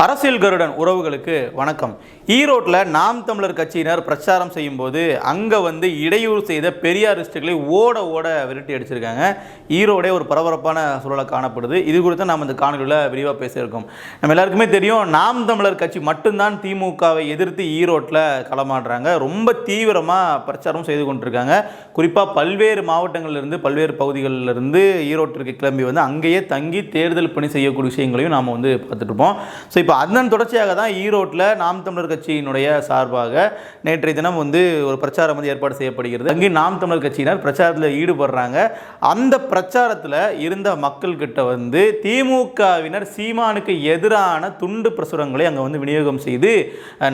அரசியல் கருடன் உறவுகளுக்கு வணக்கம். ஈரோட்டில் நாம் தமிழர் கட்சியினர் பிரச்சாரம் செய்யும்போது அங்கே இடையூறு செய்த பெரியாரிஸ்டுகளை ஓட ஓட விரட்டி அடிச்சிருக்காங்க. ஈரோடே ஒரு பரபரப்பான சூழலை காணப்படுது. இது குறித்து நாம் இந்த காணொலியில் விரிவாக பேசியிருக்கோம். நம்ம எல்லாருக்குமே தெரியும், நாம் தமிழர் கட்சி மட்டும்தான் திமுகவை எதிர்த்து ஈரோட்டில் களமாடுறாங்க. ரொம்ப தீவிரமாக பிரச்சாரம் செய்து கொண்டிருக்காங்க. குறிப்பாக பல்வேறு மாவட்டங்களிலிருந்து பல்வேறு பகுதிகளிலிருந்து ஈரோட்டிற்கு கிளம்பி அங்கேயே தங்கி தேர்தல் பணி செய்யக்கூடிய விஷயங்களையும் நாம் பார்த்துட்டு இருப்போம். ஸோ இப்போ அதன் தொடர்ச்சியாக தான் ஈரோட்டில் நாம் தமிழர் கட்சியினுடைய சார்பாக நேற்றைய தினம் ஒரு பிரச்சாரம் ஏற்பாடு செய்யப்படுகிறது. அங்கே நாம் தமிழர் கட்சியினர் பிரச்சாரத்தில் ஈடுபடுறாங்க. அந்த பிரச்சாரத்தில் இருந்த மக்கள்கிட்ட திமுகவினர் சீமானுக்கு எதிரான துண்டு பிரசுரங்களை அங்கே விநியோகம் செய்து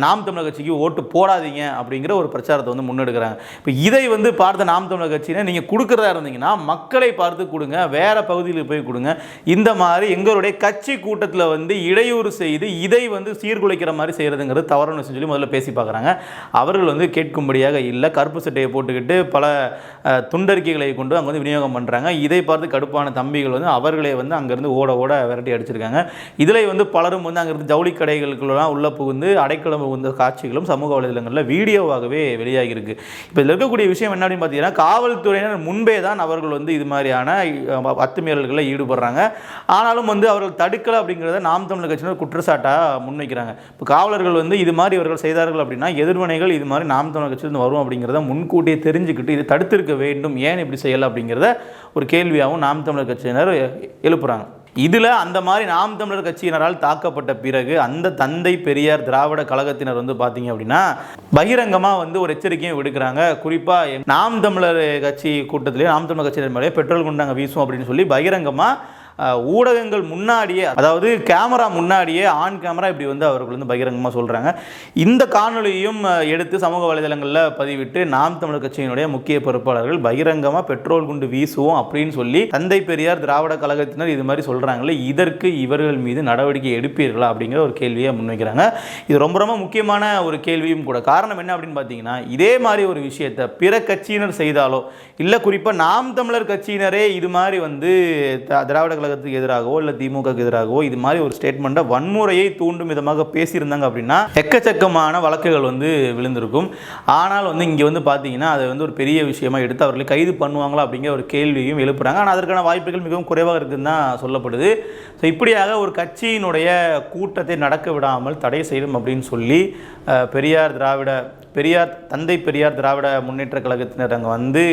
நாம் தமிழர் கட்சிக்கு ஓட்டு போடாதீங்க அப்படிங்கிற ஒரு பிரச்சாரத்தை முன்னெடுக்கிறாங்க. இப்போ இதை பார்த்த நாம் தமிழர் கட்சியினர், நீங்கள் கொடுக்குறதா இருந்தீங்கன்னா மக்களை பார்த்து கொடுங்க, வேற பகுதியில் போய் கொடுங்க. இந்த மாதிரி எங்களுடைய கட்சி கூட்டத்தில் இடையூறு செய்து இதை சீர்குலைக்கிற மாதிரி செய்யறதுங்கிறது தவறுன்னு சொல்லி முதல்ல பேசி பார்க்குறாங்க. அவர்கள் கேட்கும்படியாக இல்லை, கருப்பு சட்டையை போட்டுக்கிட்டு பல துண்டறிக்கைகளை கொண்டு அங்கே விநியோகம் பண்ணுறாங்க. இதை பார்த்து கடுப்பான தம்பிகள் அவர்களை அங்கேருந்து ஓட ஓட விரட்டி அடிச்சிருக்காங்க. இதில் பலரும் அங்கேருந்து ஜவுளி கடைகளுக்குலாம் உள்ள புகுந்து அடைக்கலம் புகுந்த காட்சிகளும் சமூக வலைதளங்களில் வீடியோவாகவே வெளியாகிருக்கு. இப்போ இதில் இருக்கக்கூடிய விஷயம் என்ன அப்படின்னு பார்த்தீங்கன்னா, காவல்துறையினர் முன்பே தான் அவர்கள் இது மாதிரியான அத்துமீறல்களில் ஈடுபடுறாங்க. ஆனாலும் அவர்கள் தடுக்கலை அப்படிங்கிறத நாம் தமிழர் கட்சியினர் குற்றச்சாட்டாக முன்வைக்கிறாங்க. இப்போ காவலர்கள் இது மாதிரி இவர்கள் செய்தார்கள் அப்படின்னா எதிர்வினைகள் இது மாதிரி நாம் தமிழர் கட்சியிலிருந்து வரும் அப்படிங்கிறத முன்கூட்டியே தெரிஞ்சுக்கிட்டு இதை தடுத்திருக்க வேண்டும், ஏன் இப்படி செய்யலை அப்படிங்கிறத ஒரு கேள்வியாகவும் நாம் தமிழர் கட்சியினர் எழுப்புறாங்க. இதில் அந்த மாதிரி நாம் தமிழர் கட்சியினரால் தாக்கப்பட்ட பிறகு அந்த தந்தை பெரியார் திராவிட கழகத்தினர் பார்த்தீங்க அப்படின்னா பகிரங்கமாக ஒரு எச்சரிக்கையும் விடுக்கிறாங்க. குறிப்பாக நாம் தமிழர் கட்சி கூட்டத்திலே நாம் தமிழர் கட்சியினர் மேலே பெட்ரோல் குண்டாங்க வீசும் அப்படின்னு சொல்லி பகிரங்கமாக ஊடகங்கள் முன்னாடியே, அதாவது கேமரா முன்னாடியே ஆன் கேமரா இப்படி அவர்கள் பகிரங்கமாக சொல்கிறாங்க. இந்த காணொலியையும் எடுத்து சமூக வலைதளங்களில் பதிவிட்டு நாம் தமிழர் கட்சியினுடைய முக்கிய பொறுப்பாளர்கள் பகிரங்கமாக பெட்ரோல் குண்டு வீசுவோம் அப்படின்னு சொல்லி தந்தை பெரியார் திராவிட கழகத்தினர் இது மாதிரி சொல்கிறாங்களே, இதற்கு இவர்கள் மீது நடவடிக்கை எடுப்பீர்களா அப்படிங்கிற ஒரு கேள்வியை முன்வைக்கிறாங்க. இது ரொம்ப ரொம்ப முக்கியமான ஒரு கேள்வியும் கூட. காரணம் என்ன அப்படின்னு பார்த்தீங்கன்னா, இதே மாதிரி ஒரு விஷயத்தை பிற கட்சியினர் செய்தாலோ இல்லை குறிப்பாக நாம் தமிழர் கட்சியினரே இது மாதிரி திராவிட கழகத்துக்கு எதிராகவோ இல்லை திமுகவுக்கு எதிராகவோ இது மாதிரி ஒரு ஸ்டேட்மெண்ட்டை வன்முறையை தூண்டும் விதமாக பேசியிருந்தாங்க அப்படின்னா எக்கச்சக்கமான வழக்குகள் விழுந்திருக்கும். ஆனால் இங்கே பார்த்தீங்கன்னா அதை ஒரு பெரிய விஷயமா எடுத்து அவர்களை கைது பண்ணுவாங்களா அப்படிங்கிற ஒரு கேள்வியும் எழுப்புறாங்க. ஆனால் அதற்கான வாய்ப்புகள் மிகவும் குறைவாக இருக்குதுன்னு தான் சொல்லப்படுது. ஸோ இப்படியாக ஒரு கட்சியினுடைய கூட்டத்தை நடக்க விடாமல் தடை செய்யணும் அப்படின்னு சொல்லி தந்தை பெரியார் திராவிட முன்னேற்ற கழகத்தினர் அங்கே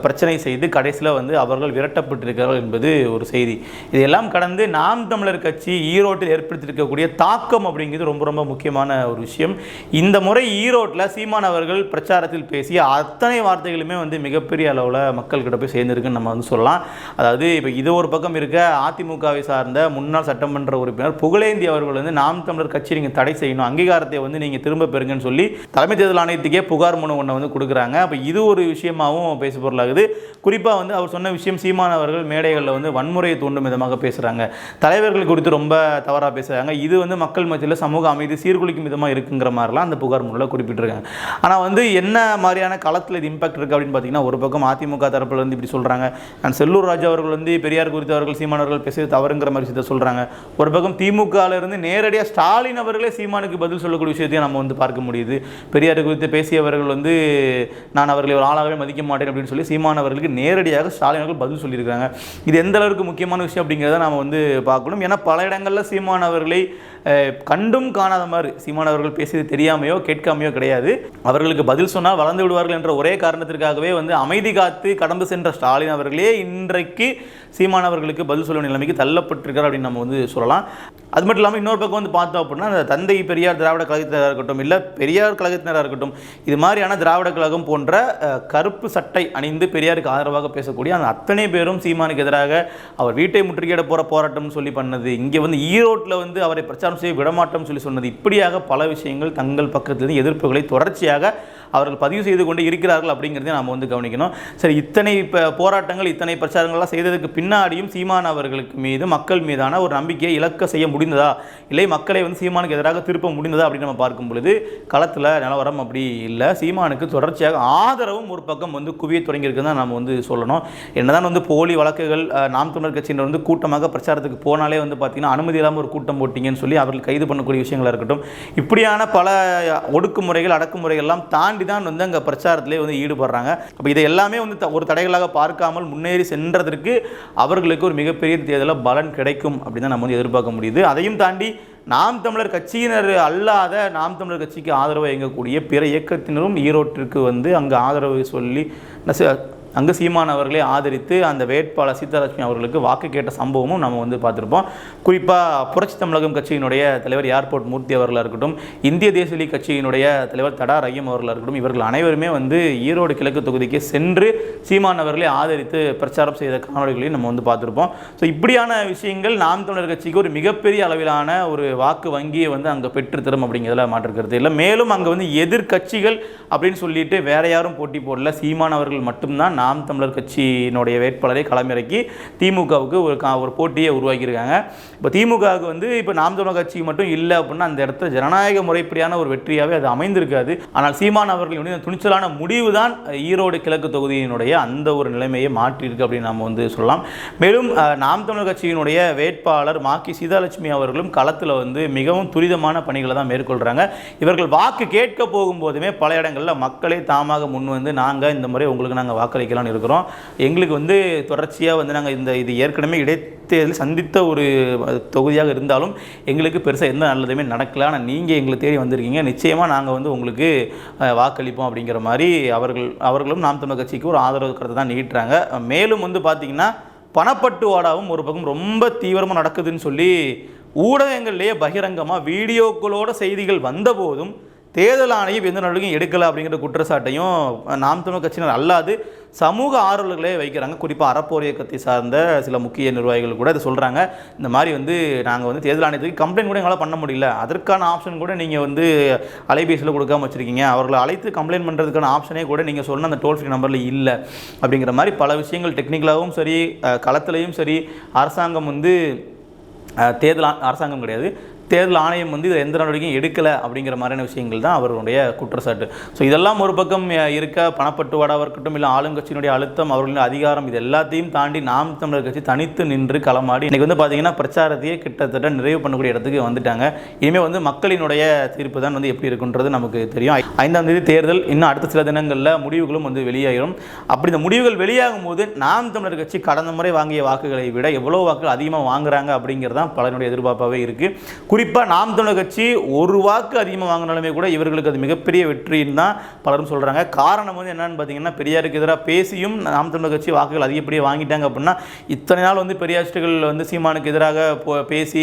பிரச்சனை செய்து கடைசியில் அவர்கள் விரட்டப்பட்டிருக்கிறார்கள் என்பது ஒரு செய்தி. இதையெல்லாம் கடந்து நாம் தமிழர் கட்சி ஈரோட்டில் ஏற்படுத்தியிருக்கக்கூடிய தாக்கம் அப்படிங்கிறது ரொம்ப ரொம்ப முக்கியமான ஒரு விஷயம். இந்த முறை ஈரோட்டில் சீமான் அவர்கள் பிரச்சாரத்தில் பேசிய அத்தனை வார்த்தைகளுமே மிகப்பெரிய அளவில் மக்கள்கிட்ட போய் சேர்ந்துருக்குன்னு நம்ம சொல்லலாம். அதாவது இப்போ இது ஒரு பக்கம் இருக்க, அதிமுகவை சார்ந்த முன்னாள் சட்டமன்ற உறுப்பினர் புகழேந்தி அவர்கள் நாம் தமிழர் கட்சி நீங்கள் தடை செய்யணும், அங்கீகாரத்தை நீங்கள் திரும்ப பெறுங்கன்னு சொல்லி தலைமை தேர்தல் ஆணையத்துக்கே புகார் மனு ஒன்றை கொடுக்குறாங்க. அப்போ இது ஒரு விஷயமாகவும் பேச பொருளாகுது. குறிப்பாக அவர் சொன்ன விஷயம், சீமான் அவர்கள் மேடைகளில் வன்முறையை தூண்டும் விதமாக பேசுகிறாங்க, தலைவர்கள் குறித்து ரொம்ப தவறாக பேசுகிறாங்க, இது மக்கள் மத்தியில் சமூக அமைதி சீர்குலைக்கும் விதமாக இருக்குங்கிற மாதிரிலாம் அந்த புகார் மனுவில் குறிப்பிட்டிருக்காங்க. ஆனால் என்ன மாதிரியான களத்தில் இது இம்பாக்ட் இருக்குது அப்படின்னு பார்த்தீங்கன்னா, ஒரு பக்கம் அதிமுக தரப்பில் இப்படி சொல்கிறாங்க, செல்லூர் ராஜா அவர்கள் பெரியார் குறித்து அவர்கள் சீமான் அவர்கள் பேசியது தவறுங்கிற மாதிரி விஷயத்தை சொல்கிறாங்க. ஒரு பக்கம் திமுகவிலிருந்து நேரடியாக ஸ்டாலின் அவர்களே சீமானுக்கு பதில் சொல்லக்கூடிய விஷயத்தையும் நம்ம பார்க்க முடியுது. பெரியார் குறித்து பேசியவர்கள் நான் அவர்களை ஒரு ஆளாகவே மதிக்க மாட்டேன் அப்படின்னு சொல்லி சீமான் அவர்களுக்கு நேரடியாக ஸ்டாலின் அவர்கள் பதில் சொல்லியிருக்காங்க. இது எந்த அளவுக்கு முக்கியமான விஷயம் அப்படிங்கிறத நாம் பார்க்கணும். ஏன்னா பல இடங்களில் சீமான் அவர்களை கண்டும் காணாத மாதிரி சீமான் அவர்கள் பேசியது தெரியாமையோ கேட்காமையோ கிடையாது. அவர்களுக்கு பதில் சொன்னால் வளர்ந்து விடுவார்கள் என்ற ஒரே காரணத்திற்காகவே அமைதி காத்து கடந்து சென்ற ஸ்டாலின் அவர்களே இன்றைக்கு சீமான் அவர்களுக்கு பதில் சொல்லும் நிலைமைக்கு தள்ளப்பட்டிருக்கிறார் அப்படின்னு நம்ம சொல்லலாம். அது மட்டும் இல்லாமல் இன்னொரு பக்கம் பார்த்தோம் அப்படின்னா, அந்த தந்தை பெரியார் திராவிட கழகத்தினராக இருக்கட்டும் இல்லை பெரியார் கழகத்தினராக இருக்கட்டும், இது மாதிரியான திராவிட கழகம் போன்ற கருப்பு சட்டை அணிந்து பெரியாருக்கு ஆதரவாக பேசக்கூடிய அந்த அத்தனை பேரும் சீமானுக்கு எதிராக அவர் வீட்டை முற்றுகையிட போகிற போராட்டம்னு சொல்லி பண்ணது, இங்கே ஈரோட்டில் அவரை பிரச்சாரம் செய்ய விடமாட்டோம்னு சொல்லி சொன்னது, இப்படியாக பல விஷயங்கள் தங்கள் பக்கத்திலிருந்து எதிர்ப்புகளை தொடர்ச்சியாக அவர்கள் பதிவு செய்து கொண்டு இருக்கிறார்கள் அப்படிங்கிறதையும் நாம் வந்து கவனிக்கணும். சரி, இத்தனை போராட்டங்கள் இத்தனை பிரச்சாரங்கள்லாம் செய்ததுக்கு பின்னாடியும் சீமான் அவர்களுக்கு மீது மக்கள் மீதான ஒரு நம்பிக்கையை இழக்க செய்ய முடிந்ததா, இல்லை மக்களை வந்து சீமானுக்கு எதிராக திருப்ப முடிந்ததா அப்படின்னு நம்ம பார்க்கும் பொழுது களத்தில் நிலவரம் அப்படி இல்லை. சீமானுக்கு தொடர்ச்சியாக ஆதரவும் ஒரு பக்கம் வந்து குவிய தொடங்கியிருக்கு தான் நம்ம வந்து சொல்லணும். என்னதான் வந்து போலி வழக்குகள் நாம் தமிழர் கட்சியினர் வந்து கூட்டமாக பிரச்சாரத்துக்கு போனாலே வந்து பார்த்தீங்கன்னா அனுமதி இல்லாமல் ஒரு கூட்டம் போட்டிங்கன்னு சொல்லி அவர்கள் கைது பண்ணக்கூடிய விஷயங்களாக இருக்கட்டும், இப்படியான பல ஒடுக்குமுறைகள் அடக்குமுறைகள்லாம் தாண்டி தான் வந்து அங்கே பிரச்சாரத்திலே வந்து ஈடுபடுறாங்க. அப்போ இதை எல்லாமே வந்து ஒரு தடைகளாக பார்க்காமல் முன்னேறி சென்றதற்கு அவர்களுக்கு ஒரு மிகப்பெரிய தேர்தலில் பலன் கிடைக்கும் அப்படின்னு தான் நம்ம வந்து எதிர்பார்க்க முடியுது. அதையும் தாண்டி நாம் தமிழர் கட்சியினர் அல்லாத நாம் தமிழர் கட்சிக்கு ஆதரவு இயங்கக்கூடிய பிற இயக்கத்தினரும் ஈரோட்டிற்கு வந்து அங்கே ஆதரவு சொல்லி அங்கு சீமான் அவர்களை ஆதரித்து அந்த வேட்பாளர் சீதாலட்சுமி அவர்களுக்கு வாக்கு கேட்ட சம்பவமும் நம்ம வந்து பார்த்துருப்போம். குறிப்பாக புரட்சி தமிழகம் கட்சியினுடைய தலைவர் ஏர்போர்ட் மூர்த்தி அவர்களாக இருக்கட்டும், இந்திய தேசிய லீக் கட்சியினுடைய தலைவர் தடா ரஹீம் அவர்களாக இருக்கட்டும், இவர்கள் அனைவருமே வந்து ஈரோடு கிழக்கு தொகுதிக்கு சென்று சீமான் அவர்களை ஆதரித்து பிரச்சாரம் செய்த காணொலிகளையும் நம்ம வந்து பார்த்துருப்போம். ஸோ இப்படியான விஷயங்கள் நாம் தமிழர் கட்சிக்கு ஒரு மிகப்பெரிய அளவிலான ஒரு வாக்கு வங்கியை வந்து அங்கே பெற்றுத்தரும் அப்படிங்கிறதுல மாற்றுக்கிறது இல்லை. மேலும் அங்கே வந்து எதிர்கட்சிகள் அப்படின்னு சொல்லிட்டு வேற யாரும் போட்டி போடல, சீமான் அவர்கள் மட்டும்தான் நாம் தமிழர் கட்சியினுடைய வேட்பாளரை களமிறக்கி திமுகவுக்கு ஒரு போட்டியை உருவாக்கியிருக்காங்க. இப்போ திமுகவுக்கு வந்து இப்போ நாம் தமிழர் கட்சி மட்டும் இல்லை அப்படின்னா அந்த இடத்துல ஜனநாயக முறைப்படியான ஒரு வெற்றியாகவே அது அமைந்திருக்காது. ஆனால் சீமான் அவர்களுடைய துணிச்சலான முடிவு தான் ஈரோடு கிழக்கு தொகுதியினுடைய அந்த ஒரு நிலைமையை மாற்றியிருக்கு அப்படின்னு நம்ம வந்து சொல்லலாம். மேலும் நாம் தமிழர் கட்சியினுடைய வேட்பாளர் மாக்கி சீதாலட்சுமி அவர்களும் களத்தில் வந்து மிகவும் துரிதமான பணிகளை தான் மேற்கொள்கிறாங்க. இவர்கள் வாக்கு கேட்க போகும்போதுமே பல இடங்களில் மக்களே தாமாக முன் வந்து நாங்கள் இந்த முறை உங்களுக்கு நாங்கள் வாக்களிக்கலாம் இருக்கிறோம், எங்களுக்கு வந்து தொடர்ச்சியாக வந்து நாங்கள் இது ஏற்கனவே இடைத்தேர்தல் சந்தித்த ஒரு தொகுதியாக இருந்தாலும் எங்களுக்கு பெருசாக எந்த நல்லதுமே நடக்கல, ஆனால் நீங்கள் எங்களை தேடி வந்திருக்கீங்க, நிச்சயமாக நாங்கள் வந்து உங்களுக்கு வாக்களிப்போம் அப்படிங்கிற மாதிரி அவர்களும் நாம் தமிழர் கட்சிக்கு ஒரு ஆதரவு கருத்தை தான் நீட்டுறாங்க. மேலும் வந்து பார்த்திங்கன்னா பணப்பட்டுவாடாவும் ஒரு பக்கம் ரொம்ப தீவிரமாக நடக்குதுன்னு சொல்லி ஊடகங்கள்லேயே பகிரங்கமாக வீடியோக்களோட செய்திகள் வந்தபோதும் தேர்தல் ஆணையம் எந்த நடவடிக்கையும் எடுக்கலை அப்படிங்கிற குற்றச்சாட்டையும் நாம் தமிழர் கட்சியினர் அல்லாது சமூக ஆர்வலர்களே வைக்கிறாங்க. குறிப்பாக அறப்போர் இயக்கத்தை சார்ந்த சில முக்கிய நிர்வாகிகள் கூட இதை சொல்கிறாங்க. இந்த மாதிரி வந்து நாங்கள் வந்து தேர்தல் ஆணையத்துக்கு கம்ப்ளைண்ட் கூட எங்களால் பண்ண முடியல, அதற்கான ஆப்ஷன் கூட நீங்கள் வந்து அலைபேசியில் கொடுக்காம வச்சுருக்கீங்க, அவர்களை அழைத்து கம்ப்ளைண்ட் பண்ணுறதுக்கான ஆப்ஷனே கூட நீங்கள் சொன்ன அந்த டோல் ஃப்ரீ நம்பரில் இல்லை அப்படிங்கிற மாதிரி பல விஷயங்கள் டெக்னிக்கலாகவும் சரி களத்திலையும் சரி அரசாங்கம் வந்து அரசாங்கம் கிடையாது, தேர்தல் ஆணையம் வந்து இதை எந்த நடவடிக்கையும் எடுக்கலை அப்படிங்கிற மாதிரியான விஷயங்கள் தான் அவர்களுடைய குற்றச்சாட்டு. ஸோ இதெல்லாம் ஒரு பக்கம் இருக்க பணப்பட்டுவாடாக இருக்கட்டும், இல்லை ஆளுங்கட்சியினுடைய அழுத்தம், அவர்களின் அதிகாரம், இது எல்லாத்தையும் தாண்டி நாம் தமிழர் கட்சி தனித்து நின்று களமாடி இன்றைக்கி வந்து பார்த்திங்கன்னா பிரச்சாரத்தையே கிட்டத்தட்ட நிறைவு பண்ணக்கூடிய இடத்துக்கு வந்துட்டாங்க. இனிமேல் வந்து மக்களினுடைய தீர்ப்பு தான் வந்து எப்படி இருக்குன்றது நமக்கு தெரியும். 5ஆம் தேதி தேர்தல், இன்னும் அடுத்த சில தினங்களில் முடிவுகளும் வந்து வெளியாகிடும். அப்படி இந்த முடிவுகள் வெளியாகும் போது நாம் தமிழர் கட்சி கடந்த முறை வாங்கிய வாக்குகளை விட எவ்வளோ வாக்குகள் அதிகமாக வாங்குறாங்க அப்படிங்கிறது தான் பலருடைய எதிர்பார்ப்பாகவே இருக்குது. குறிப்பாக நாம் தமிழர் கட்சி ஒரு வாக்கு அதிகமாக வாங்கினாலுமே கூட இவர்களுக்கு அது மிகப்பெரிய வெற்றின்னு தான் பலரும் சொல்கிறாங்க. காரணம் வந்து என்னென்னு பார்த்தீங்கன்னா, பெரியாருக்கு எதிராக பேசியும் நாம் தமிழர் கட்சி வாக்குகள் அதிகப்படியாக வாங்கிட்டாங்க அப்படின்னா, இத்தனை நாள் வந்து பெரியாரிஸ்டுகள் வந்து சீமானுக்கு எதிராக பேசி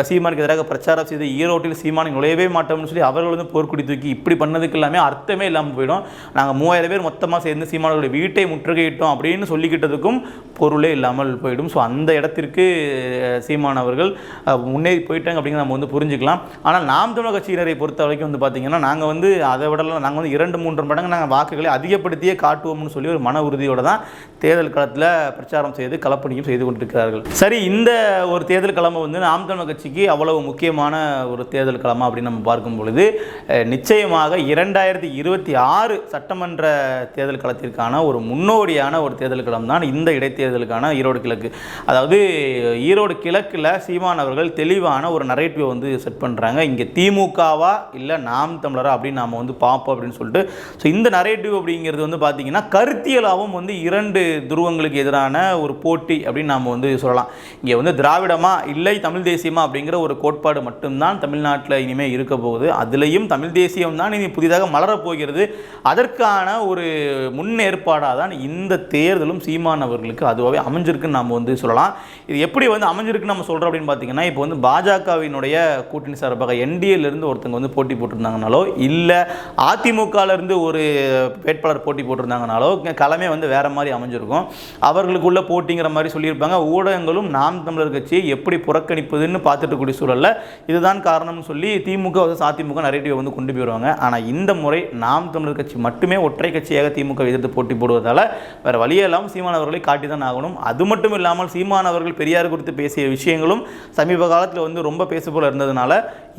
சீமானுக்கு எதிராக பிரச்சாரம் செய்து ஈரோட்டில் சீமானை நுழையவே மாட்டோம்னு சொல்லி அவர்கள் வந்து போர்க்குடி தூக்கி இப்படி பண்ணதுக்கு எல்லாமே அர்த்தமே இல்லாமல் போயிடும். நாங்கள் 3000 பேர் மொத்தமாக சேர்ந்து சீமானுடைய வீட்டை முற்றுகையிட்டோம் அப்படின்னு சொல்லிக்கிட்டதுக்கும் பொருளே இல்லாமல் போயிடும். ஸோ அந்த இடத்திற்கு சீமான் அவர்கள் முன்னேறி போயிட்டாங்க அப்படிங்கிற நம்ம வந்து புரிஞ்சுக்கலாம். ஆனால் நாம் தமிழர் கட்சியினரை பொறுத்த வரைக்கும் வந்து பார்த்திங்கன்னா, நாங்கள் வந்து அதை விடலாம், நாங்கள் வந்து 2-3 மடங்கு நாங்கள் வாக்குகளை அதிகப்படுத்தியே காட்டுவோம்னு சொல்லி ஒரு மன உறுதியோடு தான் தேர்தல் களத்தில் பிரச்சாரம் செய்து களப்பணியும் செய்து கொண்டிருக்கிறார்கள். சரி, இந்த ஒரு தேர்தல் களம் வந்து நாம் தமிழர் கட்சிக்கு அவ்வளவு முக்கியமான ஒரு தேர்தல் களமா அப்படின்னு நம்ம பார்க்கும் பொழுது நிச்சயமாக 2026 சட்டமன்ற தேர்தல் களத்திற்கான ஒரு முன்னோடியான ஒரு தேர்தல் களம் தான் இந்த இடைத்தேர்தலுக்கான ஈரோடு கிழக்கு. அதாவது ஈரோடு கிழக்கில் சீமான் அவர்கள் தெளிவான ஒரு நரேட்டிவ் வந்து செட் பண்ணுறாங்க. இங்கே திமுகவா இல்லை நாம் தமிழரா அப்படின்னு நாம் வந்து பார்ப்போம் அப்படின்னு சொல்லிட்டு. ஸோ இந்த நரேட்டிவ் அப்படிங்கிறது வந்து பார்த்திங்கன்னா கருத்தியலாகவும் வந்து 2 துருவங்களுக்கு எதிரான ஒரு போட்டி அப்படின்னு நாம் வந்து சொல்லலாம். இங்கே வந்து திராவிடமா இல்லை தமிழ் தேசியமா அப்படிங்கிற ஒரு கோட்பாடு மட்டும்தான் தமிழ்நாட்டில் இனிமேல் இருக்க போகுது. அதுலேயும் தமிழ் தேசியம் தான் இனி புதிதாக மலரப்போகிறது. அதற்கான ஒரு முன்னேற்பாடாக தான் இந்த தேர்தலும் சீமான் அவர்களுக்கு அதுவாகவே அமைஞ்சிருக்குன்னு நாம் வந்து சொல்லலாம். இது எப்படி வந்து அமைஞ்சிருக்குன்னு நம்ம சொல்கிறோம் அப்படின்னு பார்த்தீங்கன்னா, இப்போ வந்து பாஜகவினுடைய கூட்டணி சார்பாக என்டிஏலேருந்து ஒருத்தங்க வந்து போட்டி போட்டிருந்தாங்கனாலோ இல்லை அதிமுகலேருந்து ஒரு வேட்பாளர் போட்டி போட்டிருந்தாங்கனாலோ களமே வந்து வேறு மாதிரி அமைஞ்சிருக்கும். அவர்களுக்குள்ள போட்டிங்கிற மாதிரி சொல்லியிருப்பாங்க. ஊடகங்களும் நாம் தமிழர் கட்சியை எப்படி புறக்கணிப்பதுன்னு பார்த்துட்டு கூடிய சூழலில் இதுதான் காரணம்னு சொல்லி திமுக அதிமுக நரேட்டிவை வந்து கொண்டு போயிடுவாங்க. ஆனால் இந்த முறை நாம் தமிழர் கட்சி மட்டுமே ஒற்றை கட்சியாக திமுக எதிர்த்து போட்டி போடுவதால் வேறு வழியே இல்லாமல் சீமான் அவர்களை காட்டி தான் ஆகணும். அது மட்டும் இல்லாமல் சீமான் அவர்கள் பெரியார் குறித்து பேசிய விஷயங்களும் சமீப காலத்தில் வந்து ரொம்ப பேசுபோல் இருந்ததுனால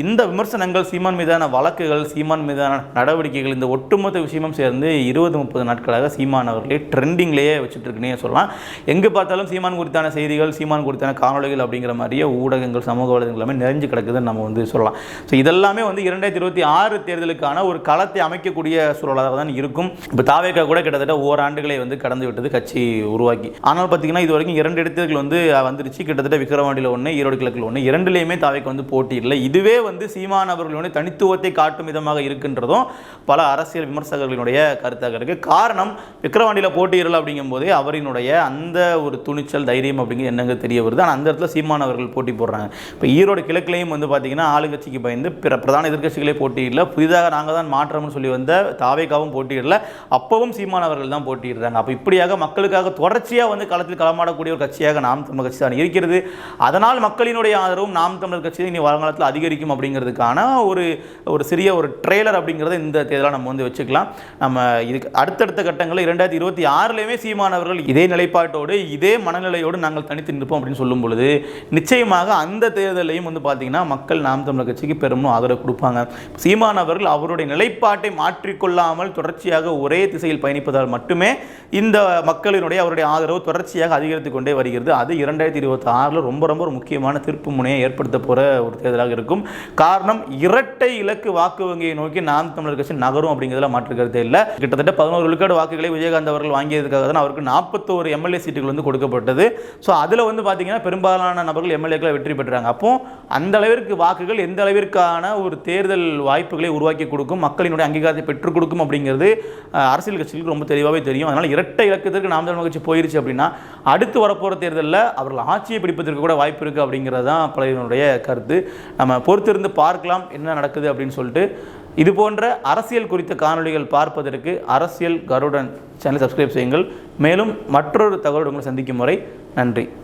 இந்த விமர்சனங்கள், சீமான் மீதான வழக்குகள், சீமான் மீதான நடவடிக்கைகள், இந்த ஒட்டுமொத்த விஷயமும் சேர்ந்து 20-30 நாட்களாக சீமான் அவர்களே ட்ரெண்டிங்லேயே வச்சுட்டு இருக்குன்னே சொல்லலாம். எங்கே பார்த்தாலும் சீமான் குறித்தான செய்திகள், சீமான் குறித்தான காணொலிகள் அப்படிங்கிற மாதிரியே ஊடகங்கள், சமூக வலைதளங்கள் எல்லாமே நிறைஞ்சு கிடக்குதுன்னு நம்ம வந்து சொல்லலாம். ஸோ இதெல்லாமே வந்து 2026 தேர்தலுக்கான ஒரு களத்தை அமைக்கக்கூடிய சூழலாக தான் இருக்கும். இப்போ தாவேகா கூட கிட்டத்தட்ட ஓராண்டுகளை வந்து கடந்து விட்டது கட்சி உருவாக்கி. ஆனால் பார்த்தீங்கன்னா இது வரைக்கும் 2 இடத்துகள் வந்து வந்துருச்சு. கிட்டத்தட்ட விக்கிரவாண்டியில் 1, ஈரோடு கிழக்கில் 1, 2லேயுமே தாவேகா வந்து போட்டி இல்லை. இதுவே வந்து சீமான் அவர்களுடைய தனித்துவத்தை காட்டும் விதமாக இருக்கின்றதும் பல அரசியல் விமர்சகர்களுடைய கருத்தாக இருக்குது. காரணம், விக்கிரவாண்டியில் போட்டியிடல அப்படிங்கும் போதே அவரினுடைய அந்த ஒரு துணிச்சல், தைரியம் அப்படிங்கிறது என்னங்க தெரிய வருது. ஆனால் அந்த இடத்துல சீமான் அவர்கள் போட்டி போடுறாங்க. இப்போ ஈரோடு கிழக்கிலையும் வந்து பார்த்தீங்கன்னா ஆளுங்கட்சிக்கு பயந்து பிரதான எதிர்க்கட்சிகளே போட்டியிடல, புதிதாக நாங்கள் தான் மாற்றம்னு சொல்லி வந்த தாவேகாவும் போட்டியிடல, அப்பவும் சீமான் அவர்கள் தான் போட்டியிடுறாங்க. அப்போ இப்படியாக மக்களுக்காக தொடர்ச்சியாக வந்து களத்தில் களமாடக்கூடிய ஒரு கட்சியாக நாம் தமிழர் கட்சி தான் இருக்கிறது. அதனால் மக்களினுடைய ஆதரவும் நாம் தமிழர் கட்சி இனி வருங்காலத்தில் அதிகரிக்கும் அப்படிங்கிறதுக்கான ஒரு சிறிய ஒரு ட்ரெய்லர் அப்படிங்கிறத இந்த தேர்தலாக நம்ம வந்து வச்சுக்கலாம். நம்ம இதுக்கு அடுத்தடுத்த கட்டங்களில் 2026லேயுமே சீமான் அவர்கள் இதே நிலைப்பாட்டோடு இதே மனநிலையோடு நாங்கள் தனித்து நிற்போம் அப்படின்னு சொல்லும் பொழுது நிச்சயமாக அந்த தேர்தலையும் வந்து பார்த்தீங்கன்னா மக்கள் நாம் தமிழர் கட்சிக்கு பெரும் ஆதரவு கொடுப்பாங்க. சீமான் அவர்கள் அவருடைய நிலைப்பாட்டை மாற்றிக்கொள்ளாமல் தொடர்ச்சியாக ஒரே திசையில் பயணிப்பதால் மட்டுமே இந்த மக்களினுடைய அவருடைய ஆதரவு தொடர்ச்சியாக அதிகரித்து கொண்டே வருகிறது. அது 2026 ரொம்ப ரொம்ப ஒரு முக்கியமான திருப்பு முனையை ஏற்படுத்த போகிற ஒரு தேர்தலாக இருக்கும். காரணம், இரட்டை இலக்கு வாக்கு வங்கியை நோக்கி நாம் தமிழர் கட்சி நகரும் அப்படிங்கிறதுல மாற்றுக்கிறதே இல்லை. கிட்டத்தட்ட 11 விழுக்காடு வாக்குகளை விஜயகாந்த் அவர்கள் வாங்கியதுக்காக தான் அவருக்கு 41 எம்எல்ஏ சீட்டுகள் வந்து கொடுக்கப்பட்டது. ஸோ அதில் வந்து பார்த்தீங்கன்னா பெரும்பாலான நபர்கள் எம்எல்ஏக்களை வெற்றி பெற்றாங்க. அப்போ அந்த அளவிற்கு வாக்குகள் எந்த அளவிற்கான ஒரு தேர்தல் வாய்ப்புகளை உருவாக்கி கொடுக்கும், மக்களினுடைய அங்கீகாரத்தை பெற்றுக் கொடுக்கும் அப்படிங்கிறது அரசியல் கட்சிகளுக்கு ரொம்ப தெளிவாகவே தெரியும். அதனால் இரட்டை இலக்கத்திற்கு நாம் தமிழர் கட்சி போயிருச்சு அப்படின்னா அடுத்து வரப்போகிற தேர்தலில் அவர்கள் ஆட்சியை பிடிப்பதற்கு கூட வாய்ப்பு இருக்குது அப்படிங்கிறது தான் பலருடைய கருத்து. நம்ம பொறுத்திருந்து பார்க்கலாம் என்ன நடக்குது அப்படின்னு சொல்லிட்டு. இது போன்ற அரசியல் குறித்த காணொளிகள் பார்ப்பதற்கு அரசியல் கருடன் சேனலை சப்ஸ்கிரைப் செய்யுங்கள். மேலும் மற்றொரு தகவல் உங்களை சந்திக்கும் வரை நன்றி.